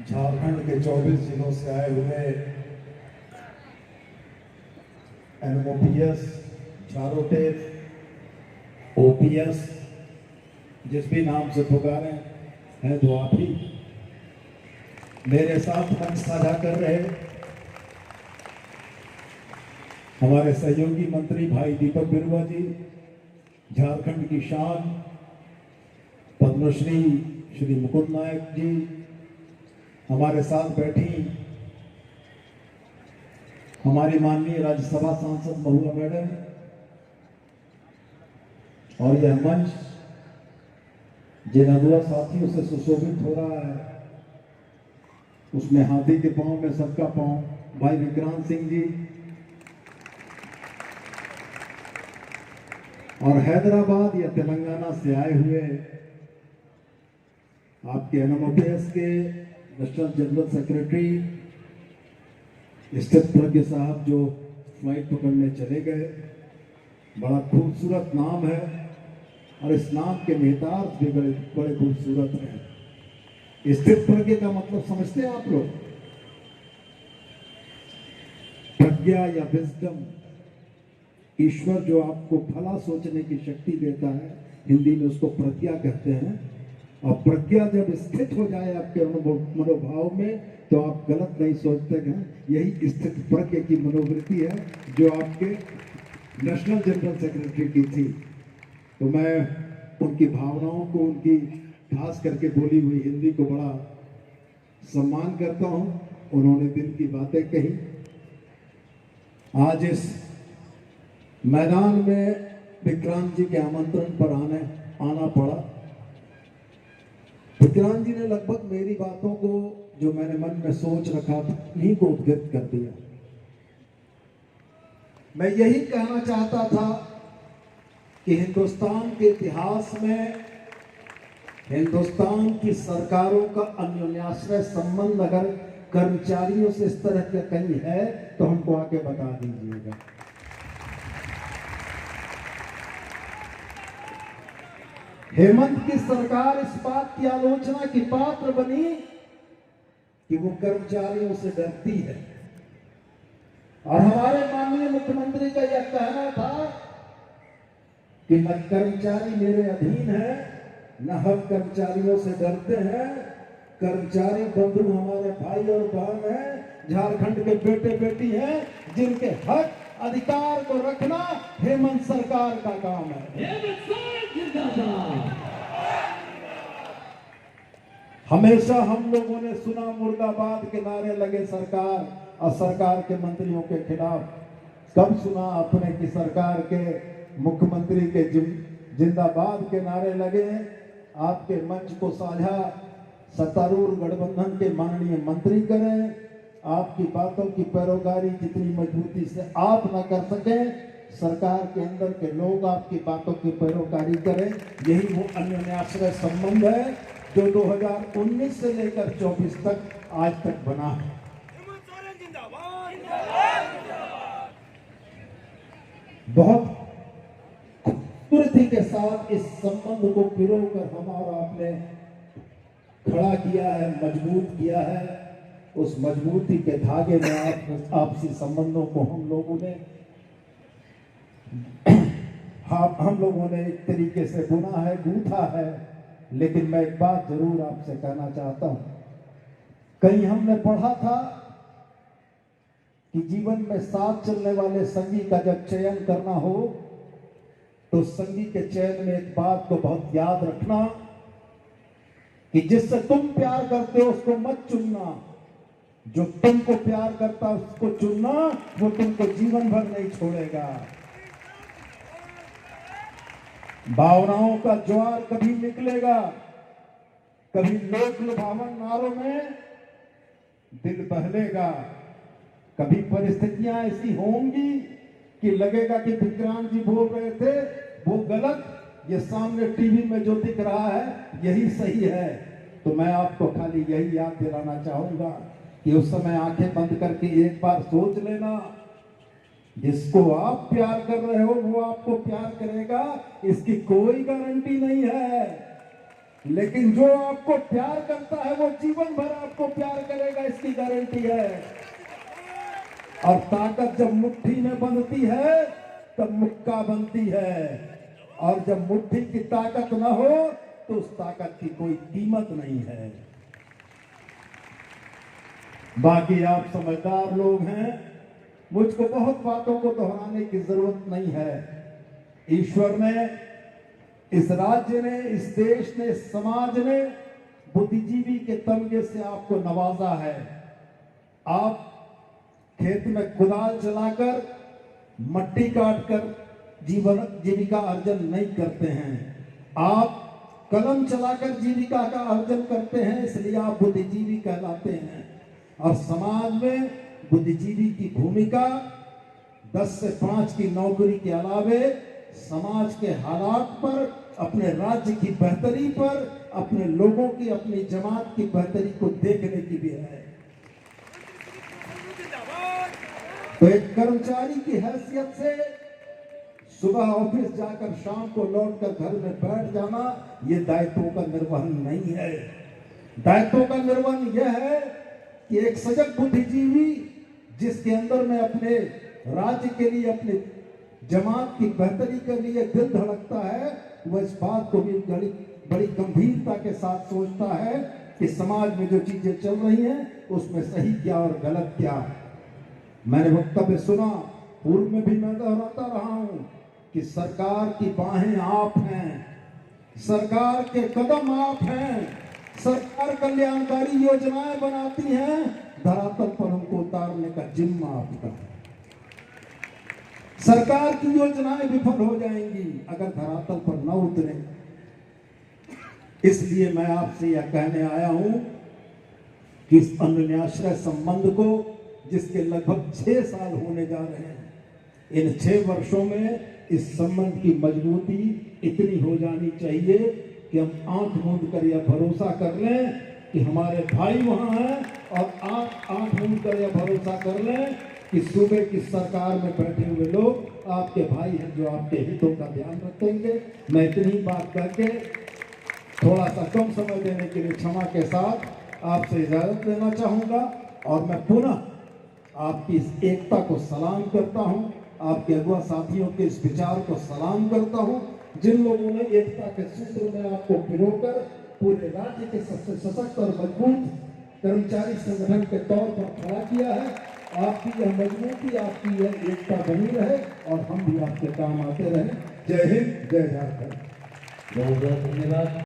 झारखंड के 24 जिलों से आए हुए एनओपीएस, झारोटेट, ओपीएस, जिस भी नाम से पुकारे हैं तो आप ही मेरे साथ मंच साझा कर रहे हमारे सहयोगी मंत्री भाई दीपक बिरुआ जी, झारखंड की शान पद्मश्री श्री मुकुंद नायक जी, हमारे साथ बैठी हमारी माननीय राज्यसभा सांसद महुआ मैडम, और यह मंच जिन अगुआ साथियों से सुशोभित हो रहा है उसमें हाथी के पांव में सबका पांव भाई विक्रांत सिंह जी, और हैदराबाद या तेलंगाना से आए हुए आपके एनओपीएस के नेशनल जनरल सेक्रेटरी स्थित प्रज्ञ साहब जो फ्लाइट पकड़ने चले गए। बड़ा खूबसूरत नाम है और इस नाम के निहितार्थ भी बड़े खूबसूरत हैं। स्थित प्रज्ञ का मतलब समझते हैं आप लोग? प्रज्ञा या विजडम, ईश्वर जो आपको भला सोचने की शक्ति देता है, हिंदी में उसको प्रज्ञा कहते हैं। और प्रज्ञा जब स्थित हो जाए आपके मनोभाव में तो आप गलत नहीं सोचते हैं। यही स्थित प्रज्ञ की मनोवृत्ति है जो आपके नेशनल जनरल सेक्रेटरी की थी। तो मैं उनकी भावनाओं को, उनकी खास करके बोली हुई हिंदी को बड़ा सम्मान करता हूं। उन्होंने दिल की बातें कही। आज इस मैदान में विक्रांत जी के आमंत्रण पर आना पड़ा। विक्रांत जी ने लगभग मेरी बातों को, जो मैंने मन में सोच रखा था, इन्हीं को उद्गत कर दिया। मैं यही कहना चाहता था कि हिंदुस्तान के इतिहास में हिंदुस्तान की सरकारों का अन्योन्याश्रय संबंध अगर कर्मचारियों से इस तरह का कहीं है तो हमको आके बता दीजिएगा। हेमंत की सरकार इस बात की आलोचना की पात्र बनी कि वो कर्मचारियों से डरती है, और हमारे माननीय मुख्यमंत्री का यह कहना था कि न कर्मचारी मेरे अधीन है, न हम कर्मचारियों से डरते हैं। कर्मचारी बंधु हमारे भाई और बहन हैं, झारखंड के बेटे बेटी हैं, जिनके हक अधिकार को रखना हेमंत सरकार का काम है। हमेशा हम लोगों ने सुना मुर्दाबाद के नारे लगे सरकार और सरकार के मंत्रियों के खिलाफ। कब सुना आपने कि सरकार के मुख्यमंत्री के जिंदाबाद के नारे लगे? आपके मंच को साझा सत्तारूढ़ गठबंधन के माननीय मंत्री करें। आपकी बातों की पैरोकारी जितनी मजबूती से आप न कर सकें, सरकार के अंदर के लोग आपकी बातों की पैरोकारी करें। यही वो अन्योन्याश्रय संबंध है जो 2019 से लेकर 24 तक आज तक बना है। बहुत खूबसूरती के साथ इस संबंध को पिरोकर हमारा आपने खड़ा किया है, मजबूत किया है। उस मजबूती के धागे में आपसी संबंधों को हम लोगों ने एक तरीके से बुना है, गूंथा है। लेकिन मैं एक बात जरूर आपसे कहना चाहता हूं। कहीं हमने पढ़ा था कि जीवन में साथ चलने वाले संगी का जब चयन करना हो तो संगी के चयन में एक बात को बहुत याद रखना कि जिससे तुम प्यार करते हो उसको मत चुनना, जो तुमको प्यार करता उसको चुनना, वो तुमको जीवन भर नहीं छोड़ेगा। भावनाओं का ज्वार कभी निकलेगा, कभी लोक लुभावन नारों में दिल बहलेगा, कभी परिस्थितियां ऐसी होंगी कि लगेगा कि विक्रांत जी बोल रहे थे वो गलत, ये सामने टीवी में जो दिख रहा है यही सही है। तो मैं आपको खाली यही याद दिलाना चाहूंगा कि उस समय आंखें बंद करके एक बार सोच लेना, जिसको आप प्यार कर रहे हो वो आपको प्यार करेगा, इसकी कोई गारंटी नहीं है। लेकिन जो आपको प्यार करता है वो जीवन भर आपको प्यार करेगा, इसकी गारंटी है। और ताकत जब मुट्ठी में बंधती है तब मुक्का बनती है, और जब मुट्ठी की ताकत ना हो तो उस ताकत की कोई कीमत नहीं है। बाकी आप समझदार लोग हैं, मुझको बहुत बातों को दोहराने की जरूरत नहीं है। ईश्वर ने, इस राज्य ने, इस देश ने, इस समाज ने बुद्धिजीवी के तमगे से आपको नवाजा है। आप खेत में कुदाल चलाकर, मट्टी काटकर जीविका अर्जन नहीं करते हैं। आप कलम चलाकर जीविका का अर्जन करते हैं, इसलिए आप बुद्धिजीवी कहलाते हैं। और समाज में बुद्धिजीवी की भूमिका 10 से 5 की नौकरी के अलावे समाज के हालात पर, अपने राज्य की बेहतरी पर, अपने लोगों की, अपनी जमात की बेहतरी को देखने की भी है। तो एक कर्मचारी की हैसियत से सुबह ऑफिस जाकर शाम को लौटकर घर में बैठ जाना, ये दायित्वों का निर्वहन नहीं है। दायित्वों का निर्वहन यह है कि एक सजग बुद्धिजीवी जिसके अंदर में अपने राज्य के लिए, अपने जमात की बेहतरी के लिए दिल धड़कता है, वह इस बात को भी बड़ी गंभीरता के साथ सोचता है कि समाज में जो चीजें चल रही हैं उसमें सही क्या और गलत क्या। मैंने वक्तव्य सुना, पूर्व में भी मैं दोहराता रहा हूं कि सरकार की बाहें आप हैं, सरकार के कदम आप हैं, सरकार कल्याणकारी योजनाएं बनाती हैं, धरातल पर उनको उतारने का जिम्मा आपका है। सरकार की योजनाएं विफल हो जाएंगी अगर धरातल पर न उतरे। इसलिए मैं आपसे यह कहने आया हूं कि इस अन्योन्याश्रय संबंध को, जिसके लगभग 6 साल होने जा रहे हैं, इन 6 वर्षों में इस संबंध की मजबूती इतनी हो जानी चाहिए कि हम आंख मूंद कर यह भरोसा कर लें कि हमारे भाई वहां हैं, और आंख मूंद कर यह भरोसा कर लें कि सूबे की सरकार में बैठे हुए लोग आपके भाई हैं जो आपके हितों का ध्यान रखेंगे। मैं इतनी बात करके थोड़ा सा कम समय देने के लिए क्षमा के साथ आपसे इजाजत लेना चाहूंगा, और मैं पुनः आपकी इस एकता को सलाम करता हूं, आपके अगुआ साथियों के इस विचार को सलाम करता हूं, जिन लोगों ने एकता के सूत्र में आपको पिरोकर पूरे राज्य के सबसे सशक्त और मजबूत कर्मचारी संगठन के तौर पर खड़ा किया है। आपकी यह मजबूती, आपकी यह एकता बनी रहे और हम भी आपके काम आते रहे। जय हिंद, जय झारखंड। बहुत बहुत धन्यवाद।